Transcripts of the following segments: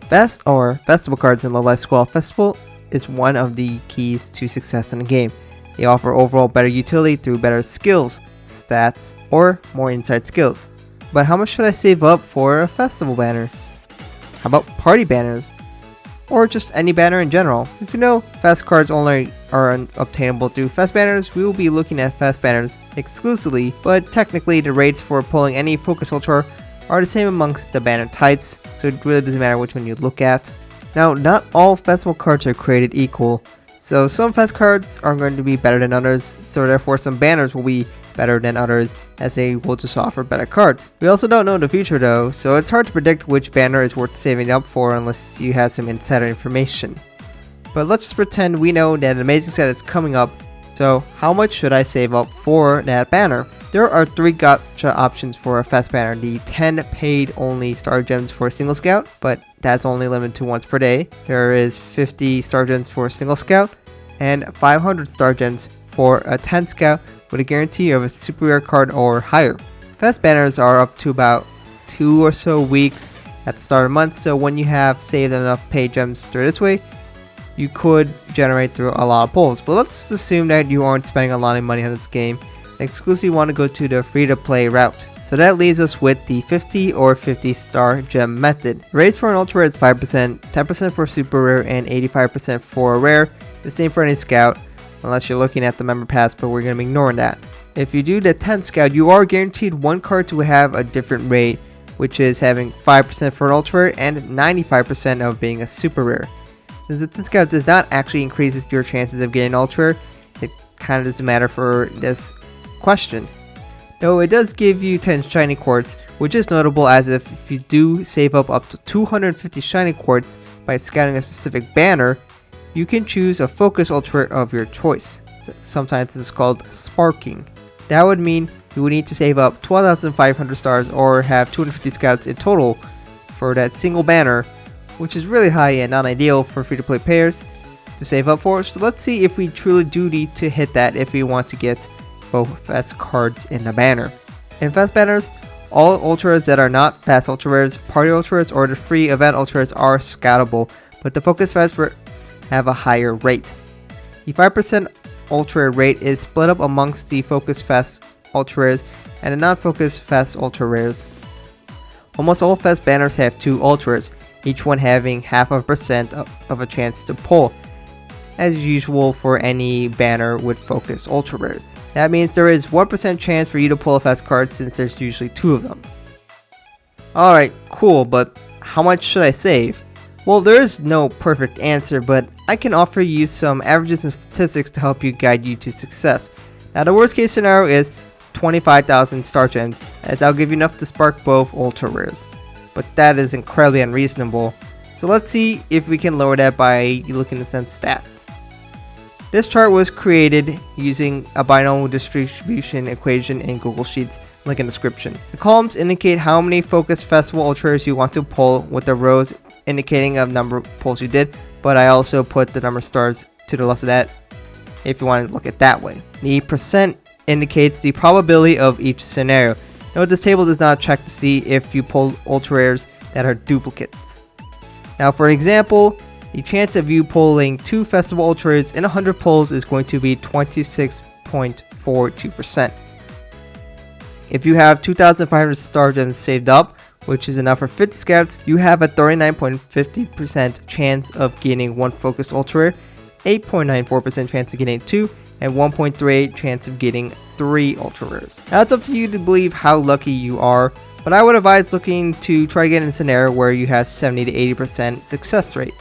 Festival cards in the Life Squall Festival is one of the keys to success in the game. They offer overall better utility through better skills, stats, or more inside skills. But how much should I save up for a festival banner? How about party banners? Or just any banner in general? As we know, fest cards only are obtainable through fest banners, we will be looking at fest banners exclusively, but technically the rates for pulling any focus ultra are the same amongst the banner types, so it really doesn't matter which one you look at. Now, not all festival cards are created equal, so some fest cards are going to be better than others, so therefore some banners will be better than others as they will just offer better cards. We also don't know the future though, so it's hard to predict which banner is worth saving up for unless you have some insider information. But let's just pretend we know that an amazing set is coming up, so how much should I save up for that banner? There are 3 gacha options for a fest banner. The 10 paid only star gems for a single scout, but that's only limited to once per day. There is 50 star gems for a single scout, and 500 star gems for a 10 scout with a guarantee of a super rare card or higher. Fest banners are up to about 2 or so weeks at the start of the month, so when you have saved enough paid gems through this way, you could generate through a lot of pulls. But let's assume that you aren't spending a lot of money on this game and exclusively want to go to the free-to-play route. So that leaves us with the 50 or 50 star gem method. Rates for an ultra rare is 5%, 10% for super rare, and 85% for a rare. The same for any scout, unless you're looking at the member pass, but we're going to be ignoring that. If you do the 10 scout, you are guaranteed one card to have a different rate, which is having 5% for an ultra rare and 95% of being a super rare. Since the 10 scout does not actually increase your chances of getting ultra rare, it kind of doesn't matter for this question. Though it does give you 10 shiny quartz, which is notable as if you do save up to 250 shiny quartz by scouting a specific banner, you can choose a focus ultra of your choice. Sometimes it's called sparking. That would mean you would need to save up 12,500 stars or have 250 scouts in total for that single banner, which is really high and not ideal for free-to-play players to save up for. So let's see if we truly do need to hit that if we want to get both fest cards in the banner. In fest banners, all ultras that are not fast ultra rares, party ultra rares, or the free event ultra rares are scoutable, but the focus fest rares have a higher rate. The 5% ultra rare rate is split up amongst the focus fest ultra rares and the non-focus fest ultra rares. Almost all fest banners have 2 ultra rares, each one having 0.5% of a chance to pull, as usual for any banner with focus ultra rares. That means there is 1% chance for you to pull a fest card since there's usually 2 of them. Alright, cool, but how much should I save? Well, there is no perfect answer, but I can offer you some averages and statistics to help you guide you to success. Now the worst case scenario is 25,000 star gems, as I'll give you enough to spark both ultra rares. But that is incredibly unreasonable. So let's see if we can lower that by looking at some stats. This chart was created using a binomial distribution equation in Google Sheets, link in the description. The columns indicate how many focus festival ultra rares you want to pull, with the rows indicating a number of pulls you did, but I also put the number of stars to the left of that if you want to look at it that way. The percent indicates the probability of each scenario. Note this table does not check to see if you pull ultra rares that are duplicates. Now for example, the chance of you pulling 2 festival ultra rares in 100 pulls is going to be 26.42%. If you have 2,500 star gems saved up, which is enough for 50 scouts, you have a 39.50% chance of getting 1 focus ultra rare, 8.94% chance of getting 2, and 1.38% chance of getting 3 ultra rares. Now it's up to you to believe how lucky you are, but I would advise looking to try to get in a scenario where you have 70 to 80% success rate.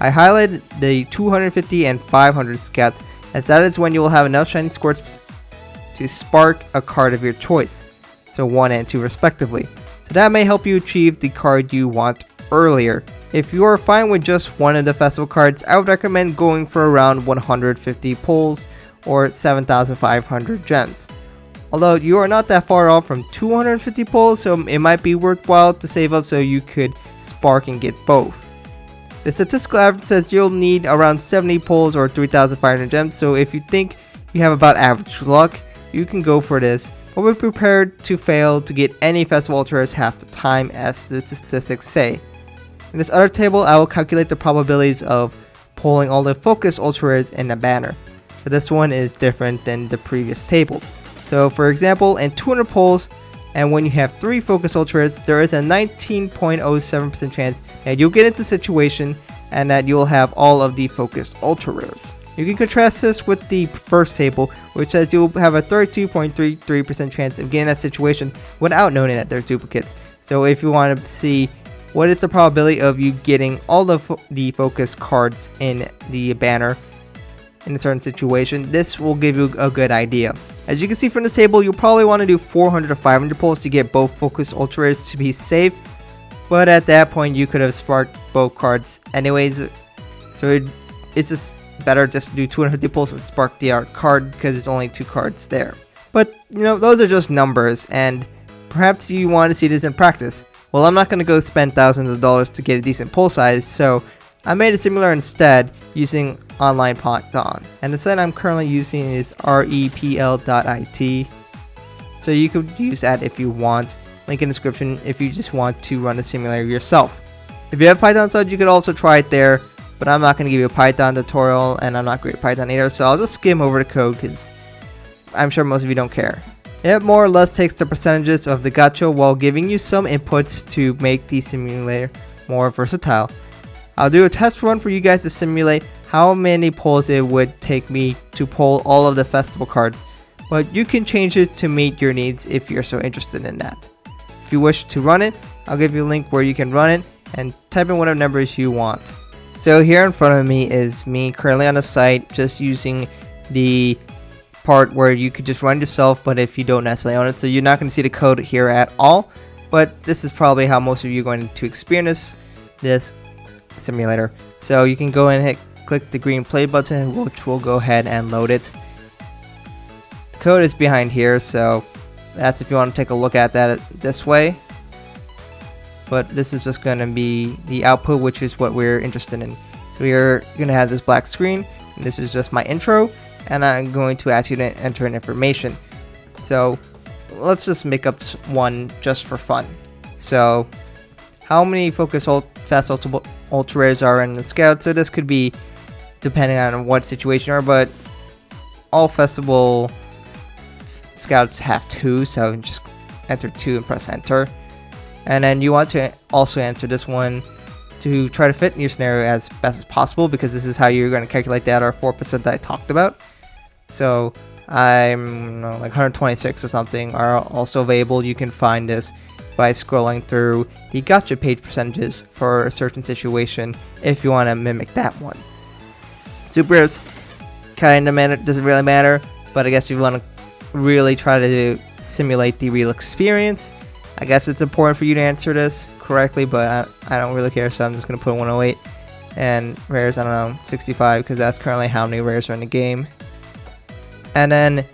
I highlighted the 250 and 500 scouts, as that is when you will have enough shiny squirts to spark a card of your choice, so 1 and 2 respectively. So that may help you achieve the card you want earlier. If you are fine with just one of the festival cards, I would recommend going for around 150 pulls or 7,500 gems. Although you are not that far off from 250 pulls, so it might be worthwhile to save up so you could spark and get both. The statistical average says you'll need around 70 pulls or 3,500 gems, so if you think you have about average luck, you can go for this, but be prepared to fail to get any festival ultra rares half the time, as the statistics say. In this other table, I will calculate the probabilities of pulling all the focus ultra rares in a banner. So this one is different than the previous table. So for example, in 200 pulls, and when you have 3 focus ultra rares, there is a 19.07% chance that you'll get into a situation and that you'll have all of the focused ultra rares. You can contrast this with the first table, which says you'll have a 32.33% chance of getting that situation without knowing that they're duplicates. So if you want to see what is the probability of you getting all the focus cards in the banner in a certain situation, this will give you a good idea. As you can see from this table, you'll probably want to do 400 to 500 pulls to get both focus ultra rares to be safe, but at that point you could have sparked both cards anyways, so it's just better just to do 250 pulls and spark the art card because there's only 2 cards there. But you know, those are just numbers, and perhaps you want to see this in practice. Well, I'm not going to go spend thousands of dollars to get a decent pull size, so I made a simulator instead using online Python, and the site I'm currently using is repl.it, so you could use that if you want. Link in the description if you just want to run the simulator yourself. If you have Python side, you could also try it there, but I'm not going to give you a Python tutorial, and I'm not great at Python either, so I'll just skim over the code because I'm sure most of you don't care. It more or less takes the percentages of the gacha while giving you some inputs to make the simulator more versatile. I'll do a test run for you guys to simulate how many pulls it would take me to pull all of the festival cards, but you can change it to meet your needs if you're so interested in that. If you wish to run it, I'll give you a link where you can run it and type in whatever numbers you want. So here in front of me is me currently on the site just using the part where you could just run yourself, but if you don't necessarily own it, so you're not going to see the code here at all, but this is probably how most of you are going to experience this simulator. So you can go and click the green play button, which will go ahead and load it. The code is behind here, so that's if you want to take a look at that this way. But this is just going to be the output, which is what we're interested in. So we're going to have this black screen, and this is just my intro, and I'm going to ask you to enter in information. So let's just make up one just for fun. So how many focus fast ultra rares are in the scout? So this could be depending on what situation you are, but all festival scouts have 2, so just enter 2 and press enter. And then you want to also answer this one to try to fit in your scenario as best as possible, because this is how you're going to calculate that or 4% that I talked about. So I'm like 126 or something are also available. You can find this by scrolling through the gacha page percentages for a certain situation if you want to mimic that one. Super rares kind of doesn't really matter, but I guess if you want to really try to simulate the real experience, I guess it's important for you to answer this correctly, but I don't really care, so I'm just going to put 108. And rares, I don't know, 65, because that's currently how many rares are in the game. And then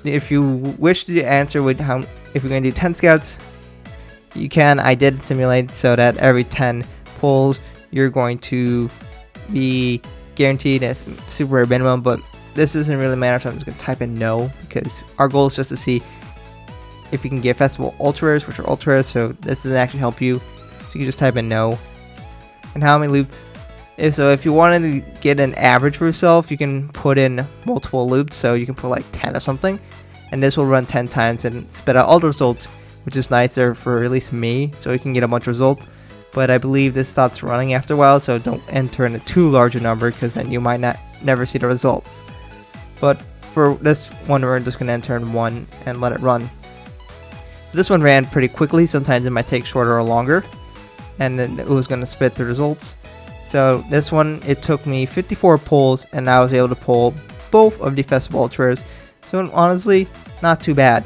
if you wish to answer with if you're going to do 10 scouts, you can. I did simulate so that every 10 pulls you're going to be guaranteed a super rare minimum, but this doesn't really matter, so I'm just going to type in no, because our goal is just to see if you can get festival ultra rares, which are ultra rares, so this doesn't actually help you, so you can just type in no. And how many loops? So if you wanted to get an average for yourself, you can put in multiple loops, so you can put like 10 or something, and this will run 10 times and spit out all the results, which is nicer for at least me, so you can get a bunch of results. But I believe this stops running after a while, so don't enter in a too large a number, because then you might never see the results. But for this one, we're just going to enter in 1 and let it run. So this one ran pretty quickly. Sometimes it might take shorter or longer, and then it was going to spit the results. So this one, it took me 54 pulls, and I was able to pull both of the festival ultra rares. So honestly, not too bad.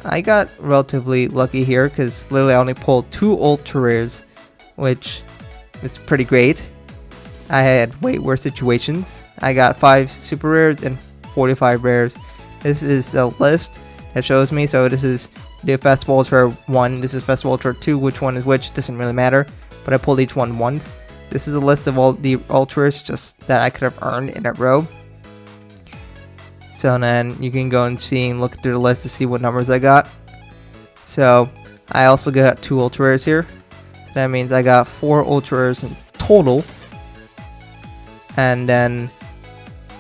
I got relatively lucky here, because literally I only pulled 2 ultra rares, which is pretty great. I had way worse situations. I got 5 super rares and 45 rares. This is a list that shows me. So this is the festival ultra 1. This is festival ultra 2. Which one is which doesn't really matter. But I pulled each one once. This is a list of all the ultras just that I could have earned in a row. So then you can go and look through the list to see what numbers I got. So I also got 2 ultra rares here. That means I got 4 ultra rares in total. And then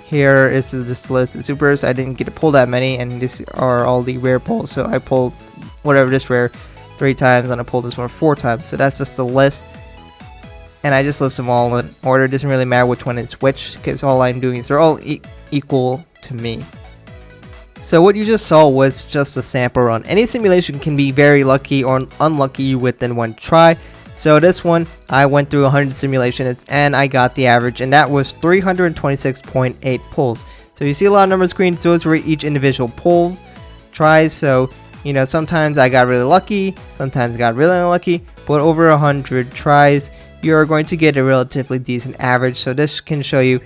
here is just the list of supers. I didn't get to pull that many, and these are all the rare pulls. So I pulled whatever this rare 3 times, and I pulled this one 4 times. So that's just the list. And I just list them all in order. It doesn't really matter which one is which, because all I'm doing is they're all equal to me. So what you just saw was just a sample run. Any simulation can be very lucky or unlucky within one try. So this one, I went through 100 simulations and I got the average, and that was 326.8 pulls. So you see a lot of numbers screen. Those were each individual pulls, tries. So, you know, sometimes I got really lucky, sometimes I got really unlucky, but over 100 tries, you're going to get a relatively decent average. So this can show you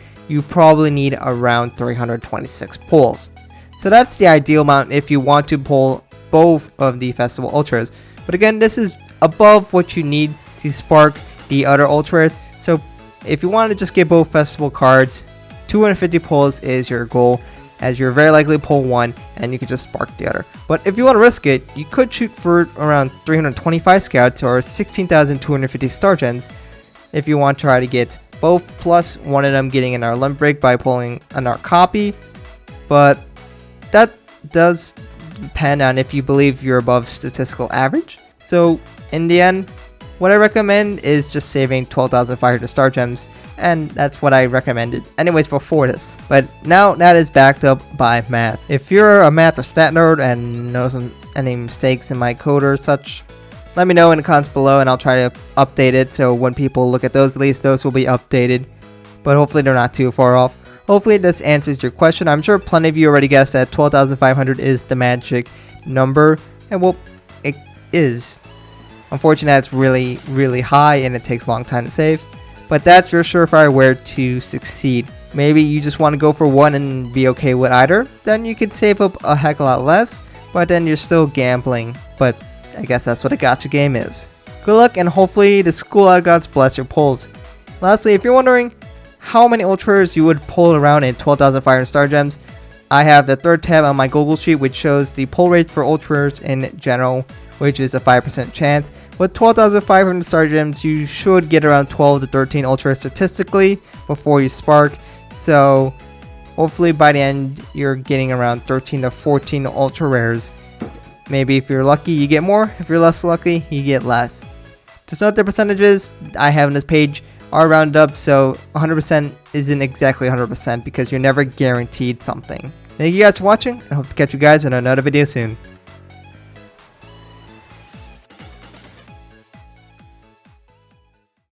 probably need around 326 pulls. So that's the ideal amount if you want to pull both of the Festival Ultras. But again, this is above what you need to spark the other Ultras. So if you want to just get both Festival cards, 250 pulls is your goal, as you're very likely to pull one and you can just spark the other. But if you want to risk it, you could shoot for around 325 scouts or 16,250 star gems if you want to try to get both, plus one of them getting an Olympic by pulling another copy. But that does depend on if you believe you're above statistical average. So in the end, what I recommend is just saving 12,500 star gems, and that's what I recommended anyways before this. But now that is backed up by math. If you're a math or stat nerd and knows any mistakes in my code or such, let me know in the comments below and I'll try to update it, so when people look at those, at least those will be updated. But hopefully they're not too far off. Hopefully this answers your question. I'm sure plenty of you already guessed that 12,500 is the magic number, and well, it is. Unfortunately, it's really, really high and it takes a long time to save, but that's your surefire way to succeed. Maybe you just want to go for one and be okay with either, then you could save up a heck of a lot less, but then you're still gambling. But I guess that's what a gacha game is. Good luck, and hopefully the School Out Gods bless your pulls. Lastly, if you're wondering how many ultras you would pull around in 12,500 star gems, I have the third tab on my Google Sheet, which shows the pull rates for ultras in general, which is a 5% chance. With 12,500 star gems, you should get around 12 to 13 ultras statistically before you spark. So hopefully by the end, you're getting around 13 to 14 ultra rares. Maybe if you're lucky, you get more. If you're less lucky, you get less. Just note the percentages I have on this page are rounded up, so 100% isn't exactly 100% because you're never guaranteed something. Thank you guys for watching, and I hope to catch you guys in another video soon.